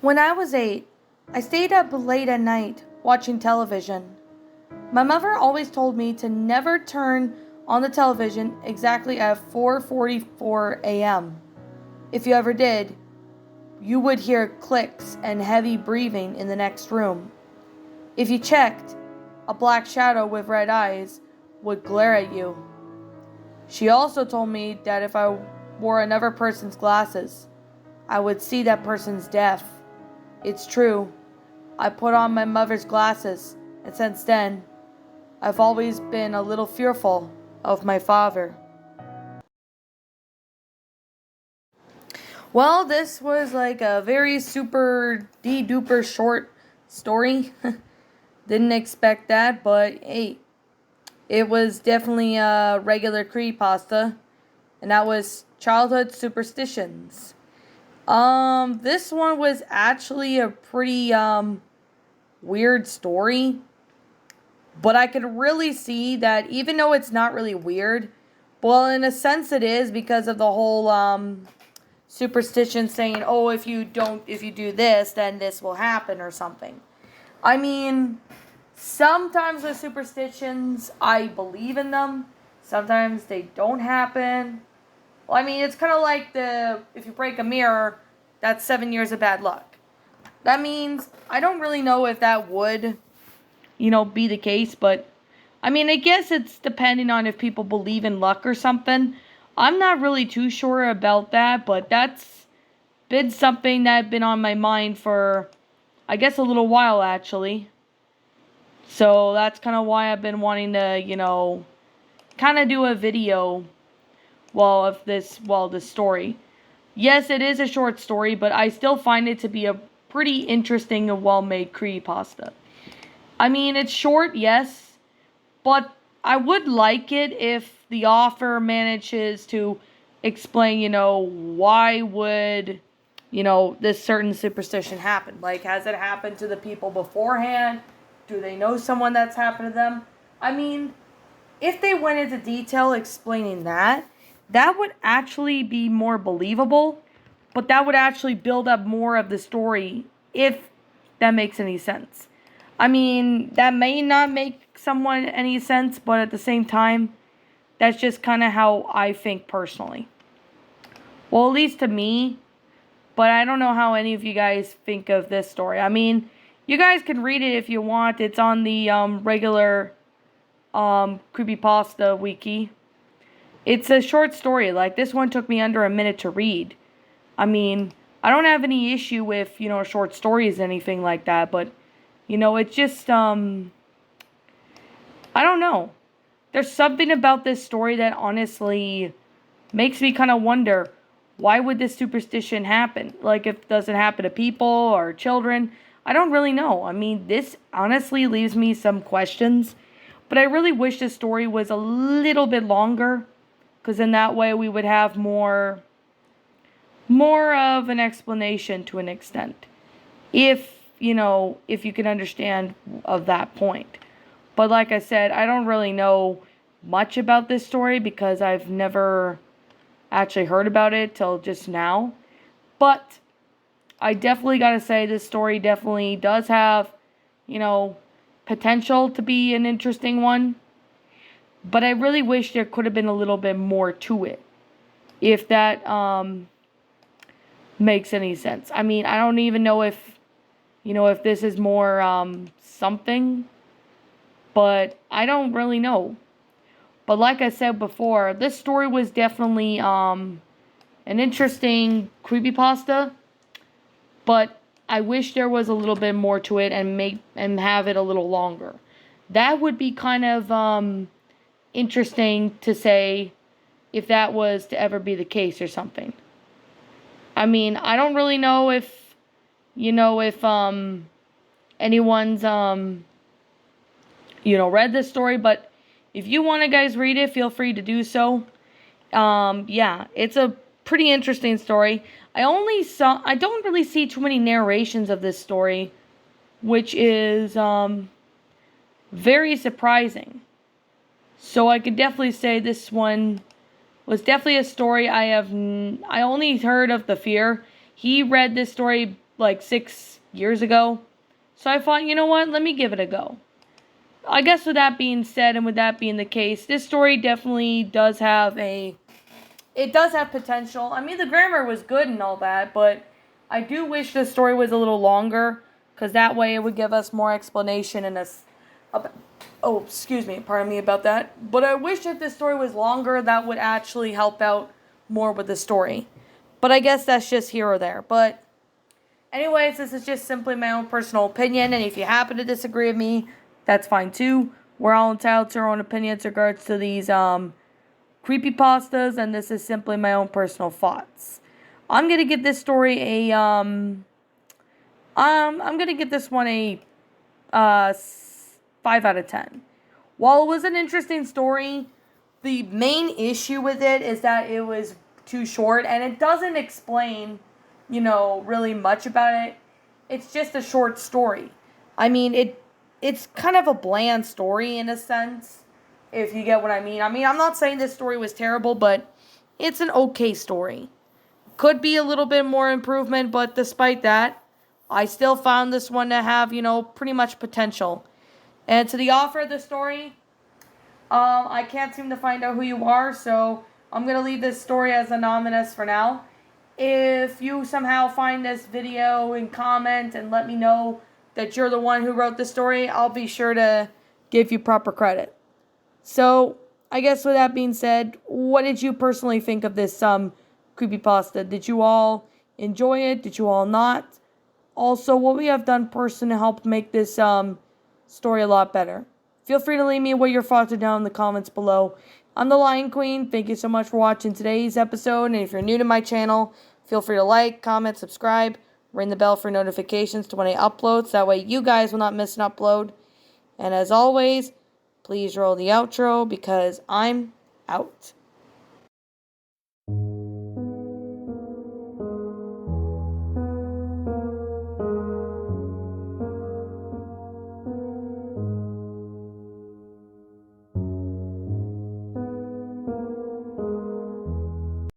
When I was 8, I stayed up late at night watching television. My mother always told me to never turn on the television exactly at 4:44 a.m. If you ever did, you would hear clicks and heavy breathing in the next room. If you checked, a black shadow with red eyes would glare at you. She also told me that if I wore another person's glasses, I would see that person's death. It's true. I put on my mother's glasses, and since then, I've always been a little fearful of my father. Well, this was like a very super duper short story. Didn't expect that, but hey, it was definitely a regular creepypasta, and that was childhood superstitions. This one was actually a pretty weird story, but I could really see that even though it's not really weird, well, in a sense it is because of the whole superstition saying, oh, if you do this, then this will happen or something. I mean, sometimes with superstitions, I believe in them. Sometimes they don't happen. Well, I mean, it's kind of like if you break a mirror, that's 7 years of bad luck. That means, I don't really know if that would, be the case, but, I mean, I guess it's depending on if people believe in luck or something. I'm not really too sure about that, but that's been something that had been on my mind for, I guess, a little while, actually. So, that's kind of why I've been wanting to, kind of do a video of this story. Yes, it is a short story, but I still find it to be a pretty interesting and well-made creepypasta. I mean, it's short, yes, but I would like it if the author manages to explain, why would, this certain superstition happen. Like, has it happened to the people beforehand? Do they know someone that's happened to them? I mean, if they went into detail explaining that would actually be more believable, but that would actually build up more of the story, if that makes any sense. I mean, that may not make someone any sense, but at the same time, that's just kind of how I think personally. Well, at least to me, but I don't know how any of you guys think of this story. I mean, you guys can read it if you want. It's on the regular Creepypasta wiki. It's a short story. Like, this one took me under a minute to read. I mean, I don't have any issue with, short stories, anything like that, but, it's just, I don't know. There's something about this story that honestly makes me kind of wonder, why would this superstition happen? Like, if does it happen to people or children? I don't really know. I mean, this honestly leaves me some questions, but I really wish this story was a little bit longer, because in that way we would have more of an explanation to an extent. If you can understand of that point. But like I said, I don't really know much about this story because I've never actually heard about it till just now. But I definitely gotta say this story definitely does have, potential to be an interesting one. But I really wish there could have been a little bit more to it. If that makes any sense. I mean, I don't even know if this is more something. But I don't really know. But like I said before, this story was definitely an interesting creepypasta. But I wish there was a little bit more to it and have it a little longer. That would be kind of interesting to say if that was to ever be the case or something. I mean, I don't really know if anyone's read this story, but if you want to guys read it, feel free to do so. Yeah, it's a pretty interesting story. I don't really see too many narrations of this story, which is very surprising. So I could definitely say this one was definitely a story I only heard of the fear. He read this story like 6 years ago. So I thought, you know what, let me give it a go. I guess with that being said, and with that being the case, this story definitely does have potential. I mean, the grammar was good and all that, but I do wish the story was a little longer, because that way it would give us more explanation and oh, excuse me, pardon me about that. But I wish that this story was longer. That would actually help out more with the story. But I guess that's just here or there. But anyways, this is just simply my own personal opinion, and if you happen to disagree with me, that's fine too. We're all entitled to our own opinions in regards to these creepypastas, and this is simply my own personal thoughts. I'm gonna give this story a I'm gonna give this one a 5 out of 10. While it was an interesting story, the main issue with it is that it was too short, and it doesn't explain, really much about it. It's just a short story. I mean, it's kind of a bland story in a sense, if you get what I mean. I mean, I'm not saying this story was terrible, but it's an okay story. Could be a little bit more improvement, but despite that, I still found this one to have, pretty much potential. And to the author of the story, I can't seem to find out who you are, so I'm going to leave this story as anonymous for now. If you somehow find this video and comment and let me know that you're the one who wrote the story, I'll be sure to give you proper credit. So, I guess with that being said, what did you personally think of this creepypasta? Did you all enjoy it? Did you all not? Also, what we have done personally to help make this story a lot better. Feel free to leave me what your thoughts are down in the comments below. I'm the Lion Queen. Thank you so much for watching today's episode. And if you're new to my channel, feel free to like, comment, subscribe, ring the bell for notifications to when I upload. So that way you guys will not miss an upload. And as always, please roll the outro because I'm out.